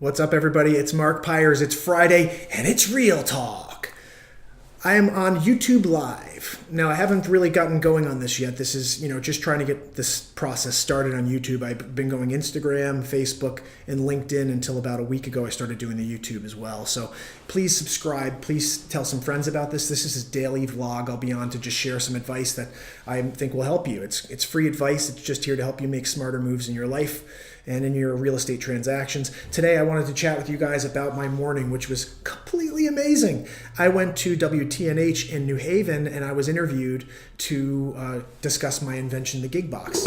What's up, everybody? It's Mark Pires. It's Friday, and it's Real Talk. I am on YouTube Live. Now, I haven't really gotten going on this yet. This is, just trying to get this process started on YouTube. I've been going Instagram, Facebook, and LinkedIn until about a week ago. I started doing the YouTube as well. So please subscribe. Please tell some friends about this. This is a daily vlog I'll be on to just share some advice that I think will help you. It's free advice. It's just here to help you make smarter moves in your life and in your real estate transactions. Today, I wanted to chat with you guys about my morning, which was completely amazing. I went to WTNH in New Haven, and I was interviewed to discuss my invention, the gig box,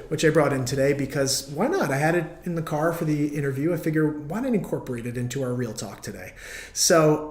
which I brought in today because why not? I had it in the car for the interview. I figure why not incorporate it into our Real Talk today? So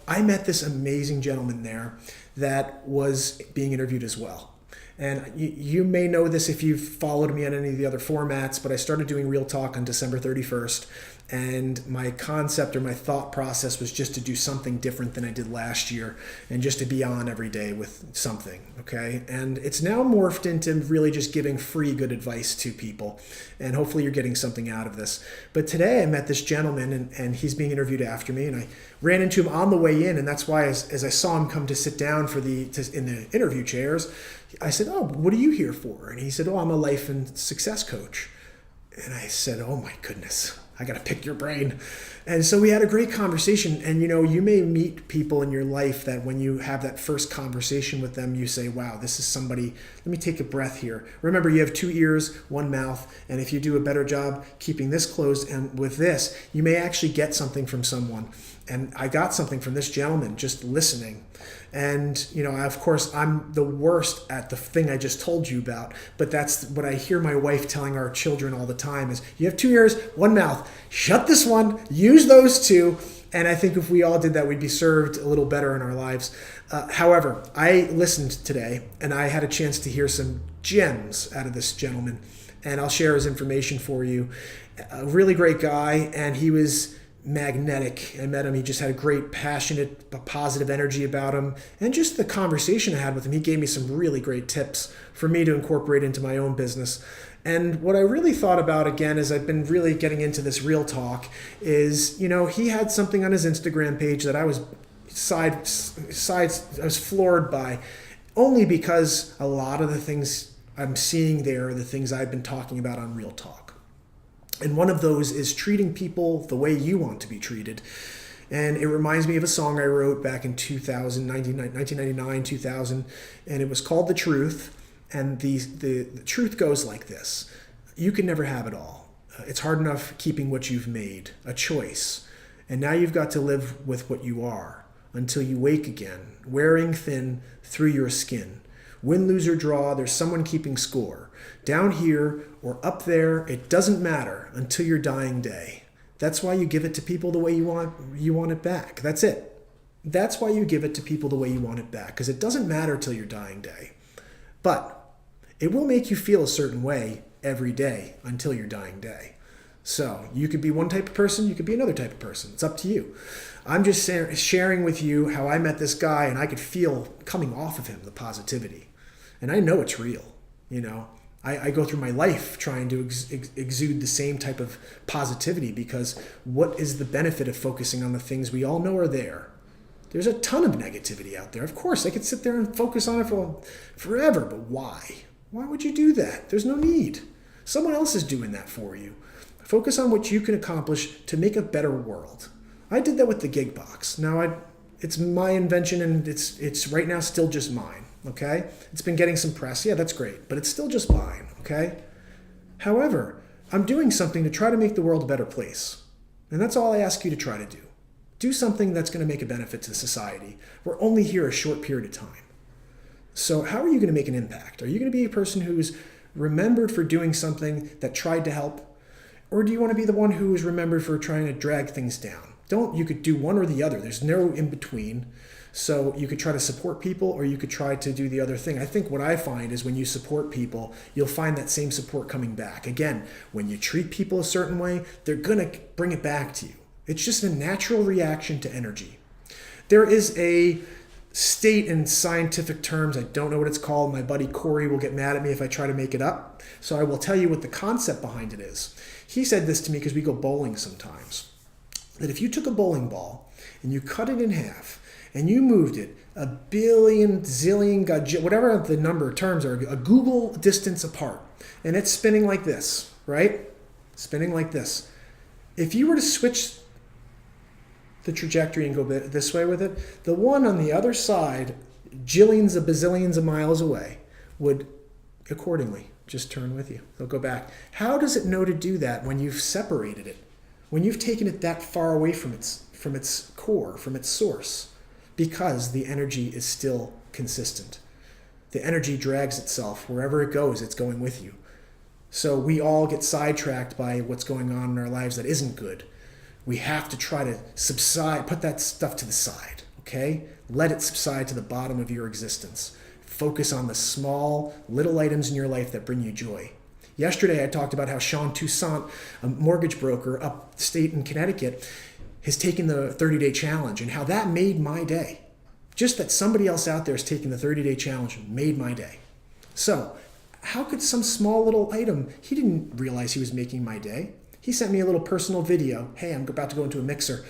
I met this amazing gentleman there that was being interviewed as well. And you may know this if you've followed me on any of the other formats, but I started doing Real Talk on December 31st. And my concept or my thought process was just to do something different than I did last year and just to be on every day with something, okay? And it's now morphed into really just giving free good advice to people. And hopefully you're getting something out of this. But today I met this gentleman and he's being interviewed after me, and I ran into him on the way in, and that's why as I saw him come to sit down in the interview chairs, I said, "Oh, what are you here for?" And he said, "Oh, I'm a life and success coach." And I said, "Oh my goodness, I got to pick your brain." And so we had a great conversation. And you may meet people in your life that when you have that first conversation with them, you say, wow, this is somebody, let me take a breath here. Remember, you have 2 ears, 1 mouth. And if you do a better job keeping this closed and with this, you may actually get something from someone. And I got something from this gentleman just listening. And, of course, I'm the worst at the thing I just told you about, but that's what I hear my wife telling our children all the time is, you have 2 ears, 1 mouth, shut this one, use those 2. And I think if we all did that, we'd be served a little better in our lives. However, I listened today, and I had a chance to hear some gems out of this gentleman, and I'll share his information for you. A really great guy, and he was magnetic. I met him. He just had a great, passionate, positive energy about him. And just the conversation I had with him, he gave me some really great tips for me to incorporate into my own business. And what I really thought about, again, as I've been really getting into this Real Talk, is, he had something on his Instagram page that I was I was floored by, only because a lot of the things I'm seeing there are the things I've been talking about on Real Talk. And one of those is treating people the way you want to be treated. And it reminds me of a song I wrote back in 1999, 2000, and it was called The Truth. And the truth goes like this. You can never have it all. It's hard enough keeping what you've made, a choice. And now you've got to live with what you are until you wake again, wearing thin through your skin. Win, lose, or draw, there's someone keeping score. Down here or up there, it doesn't matter until your dying day. That's why you give it to people the way you want it back. That's it. That's why you give it to people the way you want it back, because it doesn't matter till your dying day. But it will make you feel a certain way every day until your dying day. So you could be one type of person, you could be another type of person. It's up to you. I'm just sharing with you how I met this guy, and I could feel coming off of him the positivity. And I know it's real. I go through my life trying to exude the same type of positivity, because what is the benefit of focusing on the things we all know are there? There's a ton of negativity out there. Of course, I could sit there and focus on it for forever, but why? Why would you do that? There's no need. Someone else is doing that for you. Focus on what you can accomplish to make a better world. I did that with the gig box. Now, it's my invention, and it's right now still just mine. Okay? It's been getting some press. Yeah, that's great. But it's still just mine. Okay? However, I'm doing something to try to make the world a better place. And that's all I ask you to try to do. Do something that's going to make a benefit to society. We're only here a short period of time. So how are you going to make an impact? Are you going to be a person who's remembered for doing something that tried to help? Or do you want to be the one who is remembered for trying to drag things down? You could do one or the other. There's no in between. So you could try to support people, or you could try to do the other thing. I think what I find is when you support people, you'll find that same support coming back. Again, when you treat people a certain way, they're going to bring it back to you. It's just a natural reaction to energy. There is a state in scientific terms, I don't know what it's called. My buddy Corey will get mad at me if I try to make it up. So I will tell you what the concept behind it is. He said this to me because we go bowling sometimes, that if you took a bowling ball and you cut it in half and you moved it a billion, zillion, whatever the number of terms are, a Google distance apart, and it's spinning like this, right? Spinning like this. If you were to switch the trajectory and go this way with it, the one on the other side, jillions of bazillions of miles away, would accordingly just turn with you. They'll go back. How does it know to do that when you've separated it? When you've taken it that far away from its core, from its source? Because the energy is still consistent. The energy drags itself. Wherever it goes, it's going with you. So we all get sidetracked by what's going on in our lives that isn't good. We have to try to subside, put that stuff to the side, okay? Let it subside to the bottom of your existence. Focus on the small, little items in your life that bring you joy. Yesterday, I talked about how Sean Toussaint, a mortgage broker upstate in Connecticut, has taken the 30-day challenge and how that made my day. Just that somebody else out there is taking the 30-day challenge made my day. So, how could some small little item, he didn't realize he was making my day. He sent me a little personal video. Hey, I'm about to go into a mixer.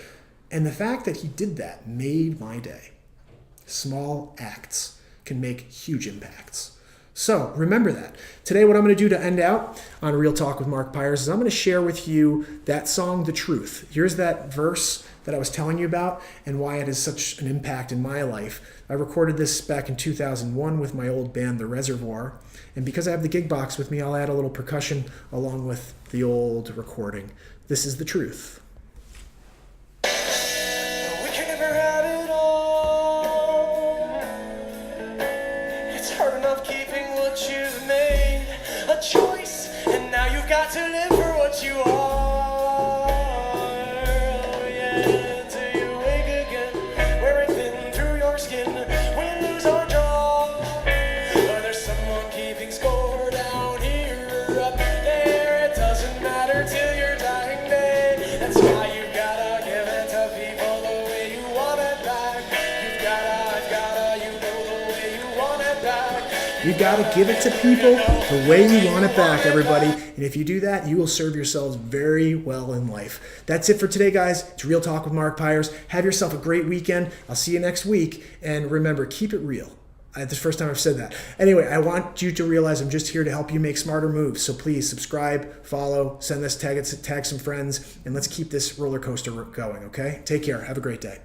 And the fact that he did that made my day. Small acts can make huge impacts. So remember that. Today, what I'm going to do to end out on Real Talk with Mark Pires is I'm going to share with you that song, The Truth. Here's that verse that I was telling you about and why it has such an impact in my life. I recorded this back in 2001 with my old band, The Reservoir. And because I have the gig box with me, I'll add a little percussion along with the old recording. This is The Truth. We can never have it all. It's hard enough keeping what you've made a choice, and now you've got to live for what you are. Oh, yeah, till you wake again, wearing thin through your skin. We lose our jaw. But there's someone keeping score down here, up there. It doesn't matter till your dying day. That's why you gotta give it to people the way you want it back. You know the way you want it back. You got to give it to people the way you want it back, everybody. And if you do that, you will serve yourselves very well in life. That's it for today, guys. It's Real Talk with Mark Pires. Have yourself a great weekend. I'll see you next week. And remember, keep it real. It's the first time I've said that. Anyway, I want you to realize I'm just here to help you make smarter moves. So please subscribe, follow, send this tag some friends, and let's keep this roller coaster going, okay? Take care. Have a great day.